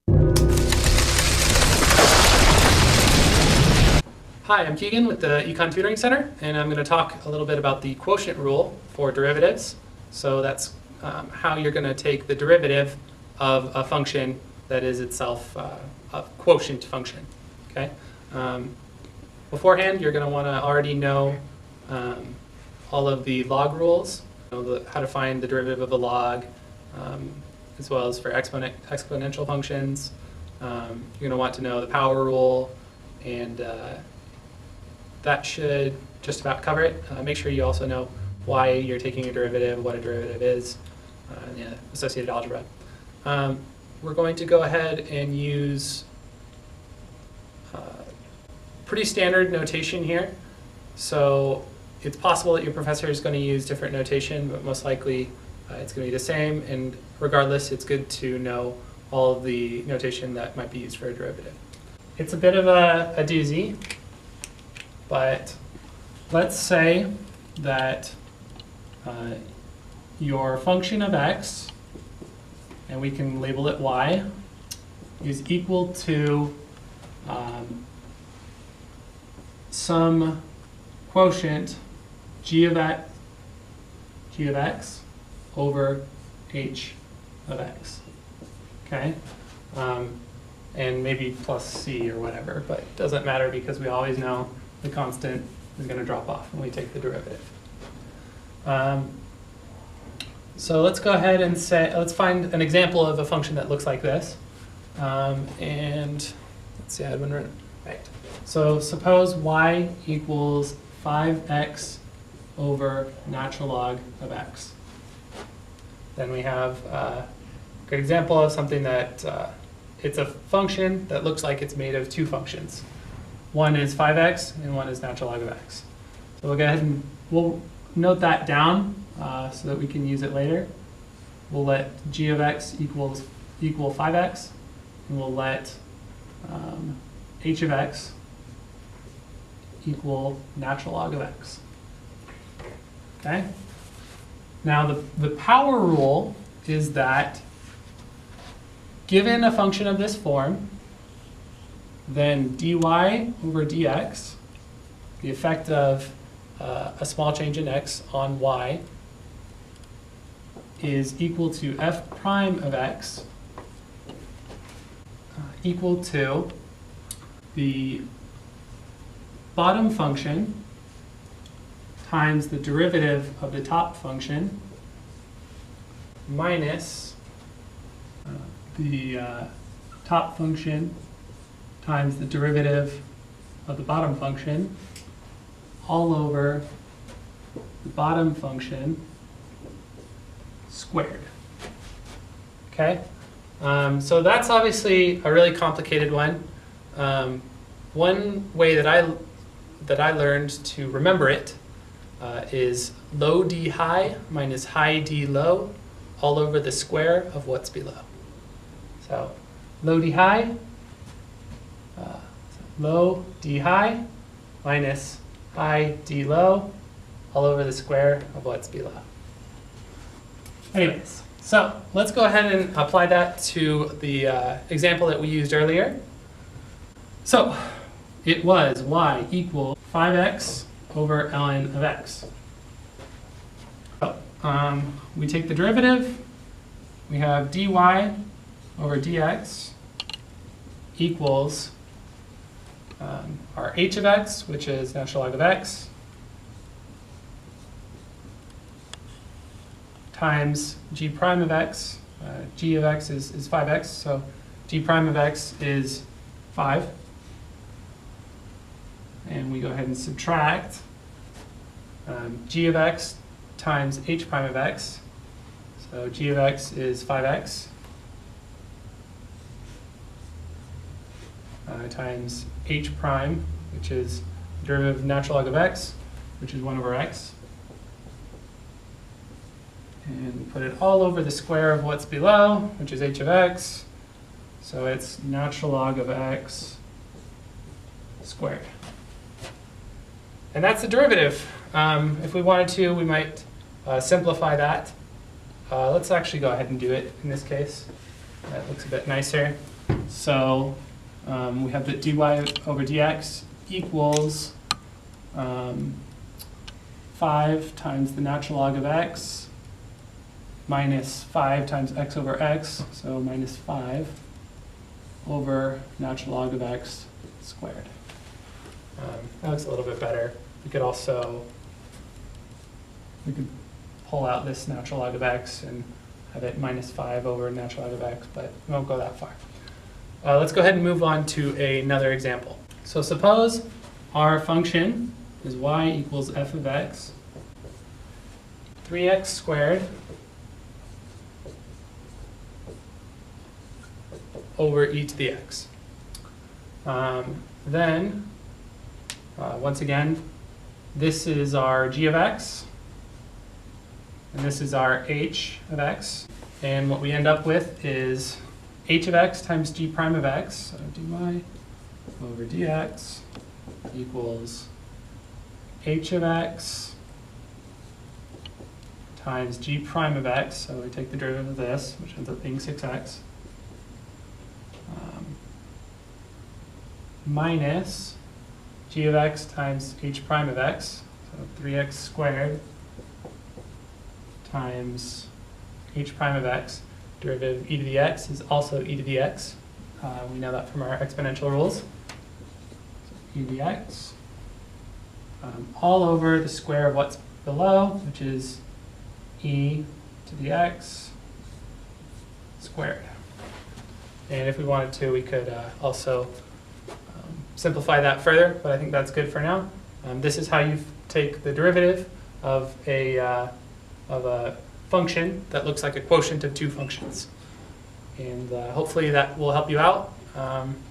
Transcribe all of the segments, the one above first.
Hi, I'm Keegan with the Econ Tutoring Center, and I'm going to talk a little bit about the quotient rule for derivatives. So that's how you're going to take the derivative of a function that is itself a quotient function. Okay. Beforehand, you're going to want to already know all of the log rules, how to find the derivative of a log, as well as for exponential functions. You're going to want to know the power rule, and that should just about cover it. Make sure you also know why you're taking a derivative, what a derivative is, and associated algebra. We're going to go ahead and use pretty standard notation here. So it's possible that your professor is going to use different notation, but most likely it's going to be the same. And regardless, it's good to know all of the notation that might be used for a derivative. It's a bit of a doozy. But let's say that your function of x, and we can label it y, is equal to some quotient g of x over h of x. Okay? And maybe plus c or whatever, but it doesn't matter because we always know the constant is going to drop off when we take the derivative. So let's go ahead and let's find an example of a function that looks like this. And let's see, I had one right. So suppose y equals 5x over natural log of x. Then we have a good example of something that it's a function that looks like it's made of two functions. One is 5x and one is natural log of x. So we'll go ahead and we'll note that down so that we can use it later. We'll let g of x equal 5x, and we'll let h of x equal natural log of x. Okay? Now the power rule is that given a function of this form, then dy over dx, the effect of a small change in x on y, is equal to f prime of x equal to the bottom function times the derivative of the top function minus the top function times the derivative of the bottom function all over the bottom function squared. Okay? So that's obviously a really complicated one. One way that I learned to remember it is low d high minus high d low all over the square of what's below. So low d high, low d high minus high d low all over the square of what's below. Anyways, so let's go ahead and apply that to the example that we used earlier. So it was y equal 5x over ln of x. So, we take the derivative, we have dy over dx equals our h of x, which is natural log of x, times g prime of x. G of x is 5x, so g prime of x is 5. And we go ahead and subtract g of x times h prime of x. So g of x is 5x times h prime, which is the derivative of natural log of x, which is 1 over x. And put it all over the square of what's below, which is h of x. So it's natural log of x squared. And that's the derivative. If we wanted to, we might simplify that. Let's actually go ahead and do it in this case. That looks a bit nicer. So we have that dy over dx equals 5 times the natural log of x minus 5 times x over x, so minus 5 over natural log of x squared. That looks a little bit better. We could pull out this natural log of x and have it minus 5 over natural log of x, but we won't go that far. Let's go ahead and move on to another example. So suppose our function is y equals f of x, 3x squared over e to the x. Then, once again, this is our g of x, and this is our h of x. And what we end up with is h of x times g prime of x, so dy over dx equals h of x times g prime of x, so we take the derivative of this, which ends up being 6x, minus g of x times h prime of x, so 3x squared times h prime of x. Derivative of e to the x is also e to the x. We know that from our exponential rules. So e to the x all over the square of what's below, which is e to the x squared. And if we wanted to, we could also simplify that further, but I think that's good for now. This is how you take the derivative of a function that looks like a quotient of two functions. And hopefully that will help you out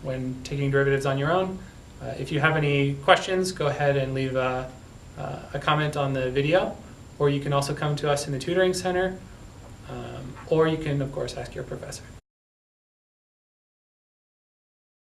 when taking derivatives on your own. If you have any questions, go ahead and leave a comment on the video, or you can also come to us in the tutoring center, or you can, of course, ask your professor.